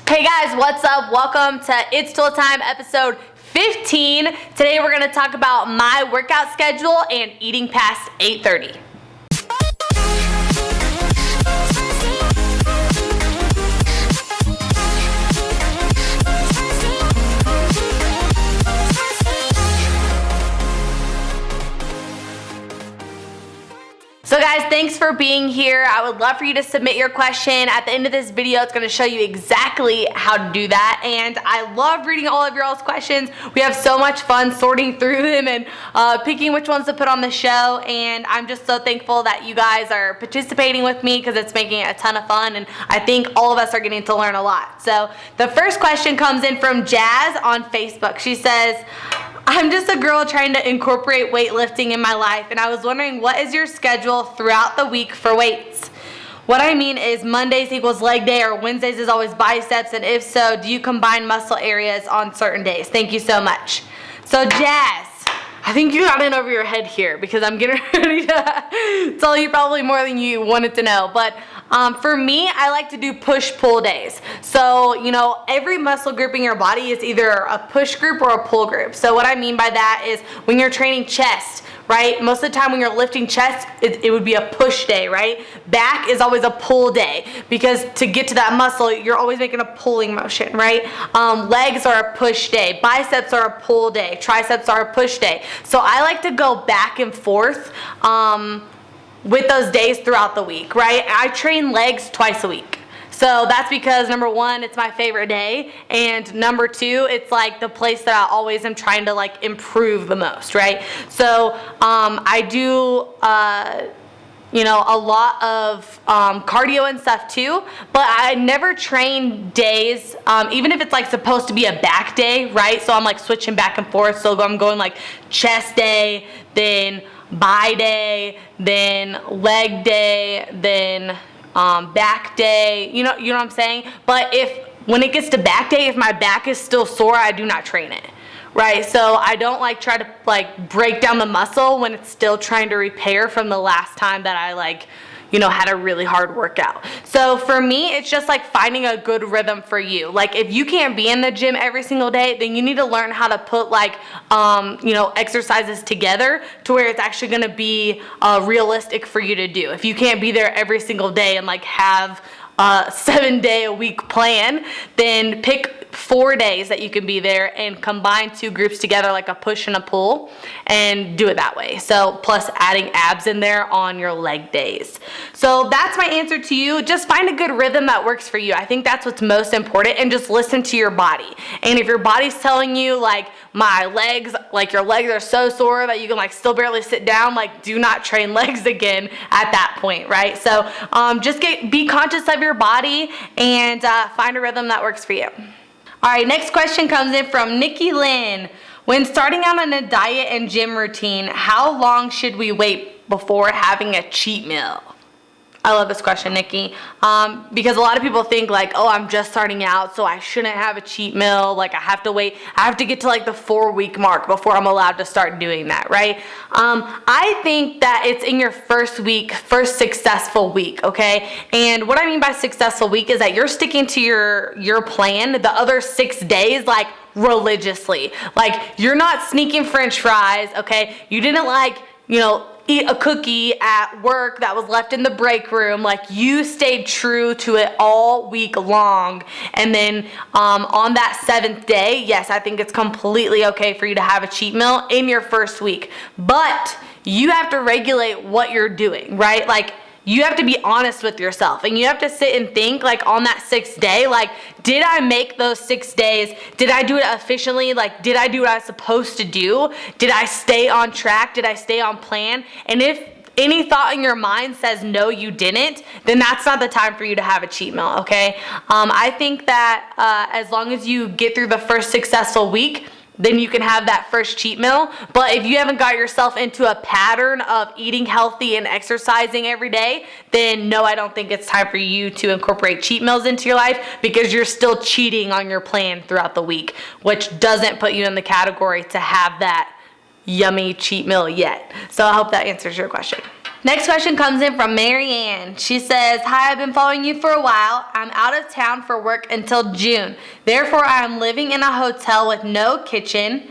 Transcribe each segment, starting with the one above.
Hey guys, what's up? Welcome to It's Tool Time episode 15. Today we're going to talk about my workout schedule and eating past 8:30. So guys, thanks for being here. I would love for you to submit your question. At the end of this video, it's going to show you exactly how to do that. And I love reading all of your all's questions. We have so much fun sorting through them and picking which ones to put on the show. And I'm just so thankful that you guys are participating with me because it's making it a ton of fun. And I think all of us are getting to learn a lot. So the first question comes in from Jazz on Facebook. She says, I'm just a girl trying to incorporate weightlifting in my life, and I was wondering, what is your schedule throughout the week for weights? What I mean is Mondays equals leg day, or Wednesdays is always biceps, and if so, do you combine muscle areas on certain days? Thank you so much. So Jazz, I think you got in over your head here because I'm getting ready to tell you probably more than you wanted to know, but for me, I like to do push-pull days. So, you know, every muscle group in your body is either a push group or a pull group. So what I mean by that is when you're training chest, right? Most of the time when you're lifting chest, it would be a push day, right? Back is always a pull day because to get to that muscle, you're always making a pulling motion, right? Legs are a push day. Biceps are a pull day. Triceps are a push day. So I like to go back and forth with those days throughout the week, right? I train legs twice a week. So that's because number one, it's my favorite day, and number two, it's like the place that I always am trying to like improve the most, right? So I do you know, a lot of cardio and stuff too, but I never train days, even if it's like supposed to be a back day, right? So I'm like switching back and forth. So I'm going like chest day, then bi day, then leg day, then back day, you know what I'm saying? But when it gets to back day, if my back is still sore, I do not train it. Right, so I don't like try to like break down the muscle when it's still trying to repair from the last time that I like, you know, had a really hard workout. So for me, it's just like finding a good rhythm for you. Like if you can't be in the gym every single day, then you need to learn how to put like, you know, exercises together to where it's actually gonna be realistic for you to do. If you can't be there every single day and like have a 7-day-a-week plan, then pick 4 days that you can be there and combine two groups together like a push and a pull and do it that way. So plus adding abs in there on your leg days. So that's my answer to you. Just find a good rhythm that works for you. I think that's what's most important, and just listen to your body. And if your body's telling you like my legs, like your legs are so sore that you can like still barely sit down, like do not train legs again at that point, right? So just be conscious of your body and find a rhythm that works for you. All right, next question comes in from Nikki Lynn. When starting out on a diet and gym routine, how long should we wait before having a cheat meal? I love this question, Nikki, because a lot of people think like, oh, I'm just starting out, so I shouldn't have a cheat meal. Like I have to wait, I have to get to like the 4-week mark before I'm allowed to start doing that, right? I think that it's in your first successful week, okay? And what I mean by successful week is that you're sticking to your plan the other 6 days, like religiously. Like you're not sneaking French fries, okay? You didn't like, you know, eat a cookie at work that was left in the break room. Like you stayed true to it all week long. And then on that 7th day, yes, I think it's completely okay for you to have a cheat meal in your first week. But you have to regulate what you're doing, right? Like you have to be honest with yourself, and you have to sit and think like on that 6th day, like, did I make those 6 days? Did I do it efficiently? Like, did I do what I was supposed to do? Did I stay on track? Did I stay on plan? And if any thought in your mind says no, you didn't, then that's not the time for you to have a cheat meal, okay? I think that as long as you get through the first successful week, then you can have that first cheat meal. But if you haven't got yourself into a pattern of eating healthy and exercising every day, then no, I don't think it's time for you to incorporate cheat meals into your life, because you're still cheating on your plan throughout the week, which doesn't put you in the category to have that yummy cheat meal yet. So I hope that answers your question. Next question comes in from Marianne. She says, hi, I've been following you for a while. I'm out of town for work until June. Therefore, I am living in a hotel with no kitchen,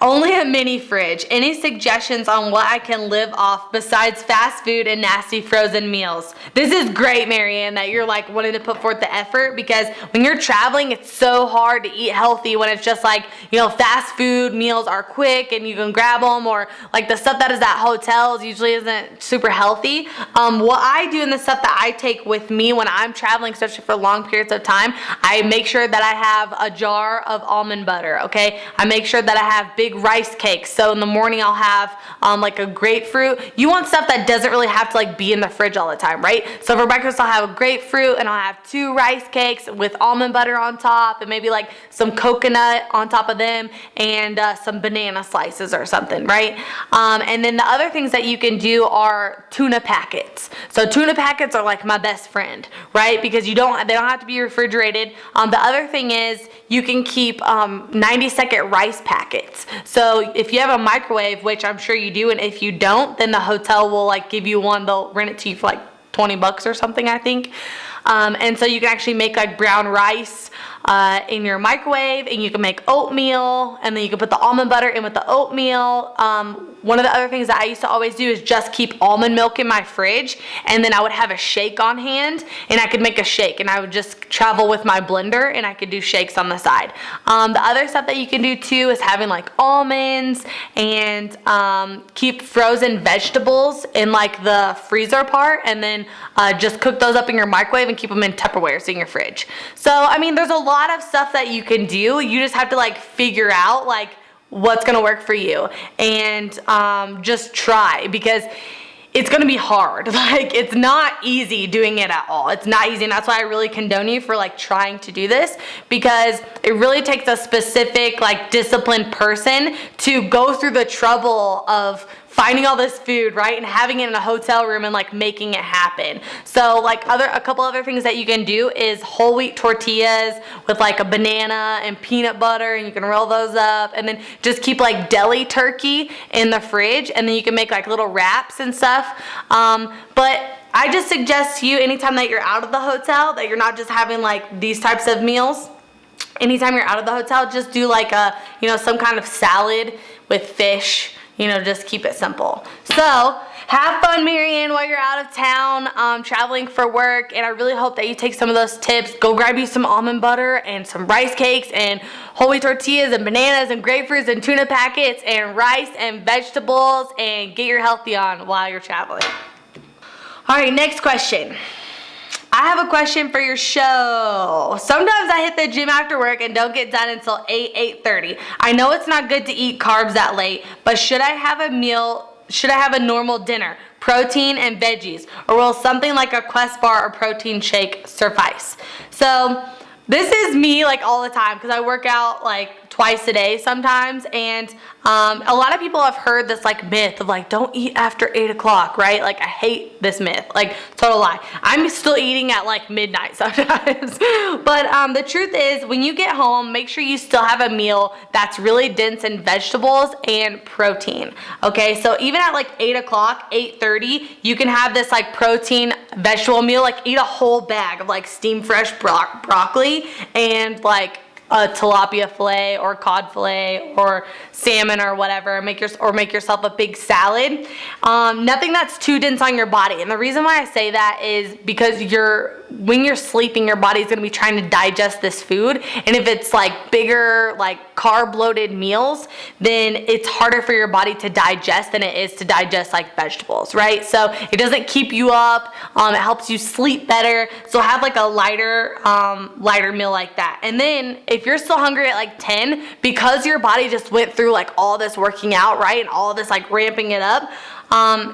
only a mini fridge. Any suggestions on what I can live off besides fast food and nasty frozen meals? This is great, Marianne, that you're like wanting to put forth the effort, because when you're traveling, it's so hard to eat healthy when it's just like, you know, fast food meals are quick and you can grab them, or like the stuff that is at hotels usually isn't super healthy. What I do and the stuff that I take with me when I'm traveling, especially for long periods of time, I make sure that I have a jar of almond butter, okay? I make sure that I have big rice cakes. So in the morning I'll have like a grapefruit. You want stuff that doesn't really have to like be in the fridge all the time, right? So for breakfast I'll have a grapefruit and I'll have 2 rice cakes with almond butter on top and maybe like some coconut on top of them and some banana slices or something, right? And then the other things that you can do are tuna packets. So tuna packets are like my best friend, right? Because they don't have to be refrigerated. The other thing is you can keep 90-second rice packets. So if you have a microwave, which I'm sure you do, and if you don't, then the hotel will like give you one. They'll rent it to you for like $20 or something, I think. And so you can actually make like brown rice in your microwave, and you can make oatmeal, and then you can put the almond butter in with the oatmeal. One of the other things that I used to always do is just keep almond milk in my fridge, and then I would have a shake on hand, and I could make a shake, and I would just travel with my blender, and I could do shakes on the side. The other stuff that you can do too is having like almonds, and keep frozen vegetables in like the freezer part, and then just cook those up in your microwave and keep them in Tupperwares in your fridge. So I mean, there's a lot of stuff that you can do. You just have to like figure out like what's gonna work for you, and just try, because it's gonna be hard. Like, it's not easy doing it at all. It's not easy, and that's why I really condone you for like trying to do this, because it really takes a specific like disciplined person to go through the trouble of finding all this food, right, and having it in a hotel room and like making it happen. So like a couple other things that you can do is whole wheat tortillas with like a banana and peanut butter, and you can roll those up, and then just keep like deli turkey in the fridge, and then you can make like little wraps and stuff. But I just suggest to you, anytime that you're out of the hotel, that you're not just having like these types of meals. Anytime you're out of the hotel, just do like a, you know, some kind of salad with fish. You know, just keep it simple. So have fun, Marianne, while you're out of town traveling for work, and I really hope that you take some of those tips. Go grab you some almond butter and some rice cakes and whole wheat tortillas and bananas and grapefruits and tuna packets and rice and vegetables, and get your healthy on while you're traveling. All right, next question. I have a question for your show. Sometimes I hit the gym after work and don't get done until 8:30. I know it's not good to eat carbs that late, but should I have a normal dinner, protein and veggies, or will something like a Quest bar or protein shake suffice? So this is me like all the time, because I work out like twice a day sometimes, and a lot of people have heard this like myth of like, don't eat after 8 o'clock, right? Like, I hate this myth, like total lie. I'm still eating at like midnight sometimes. But the truth is, when you get home, make sure you still have a meal that's really dense in vegetables and protein, okay? So even at like 8 o'clock, 8:30, you can have this like protein vegetable meal, like eat a whole bag of like steamed fresh broccoli and like a tilapia fillet or cod fillet or salmon or whatever. Make yourself a big salad. Nothing that's too dense on your body. And the reason why I say that is because when you're sleeping, your body's gonna be trying to digest this food. And if it's like bigger, like carb loaded meals, then it's harder for your body to digest than it is to digest like vegetables, right? So it doesn't keep you up. It helps you sleep better. So have like a lighter meal like that. And then if you're still hungry at like 10, because your body just went through like all this working out, right, and all this like ramping it up,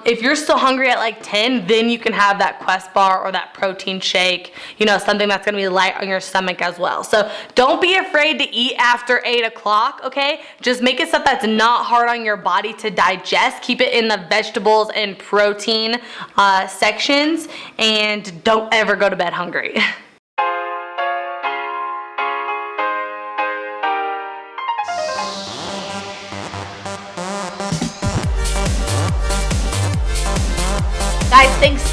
if you're still hungry at like 10, then you can have that Quest bar or that protein shake, you know, something that's gonna be light on your stomach as well. So don't be afraid to eat after 8 o'clock, okay? Just make it stuff that's not hard on your body to digest. Keep it in the vegetables and protein sections, and don't ever go to bed hungry.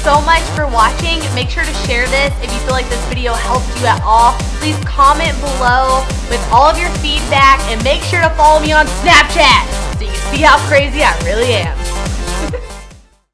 so much for watching. Make sure to share this if you feel like this video helped you at all. Please comment below with all of your feedback and make sure to follow me on Snapchat so you can see how crazy I really am.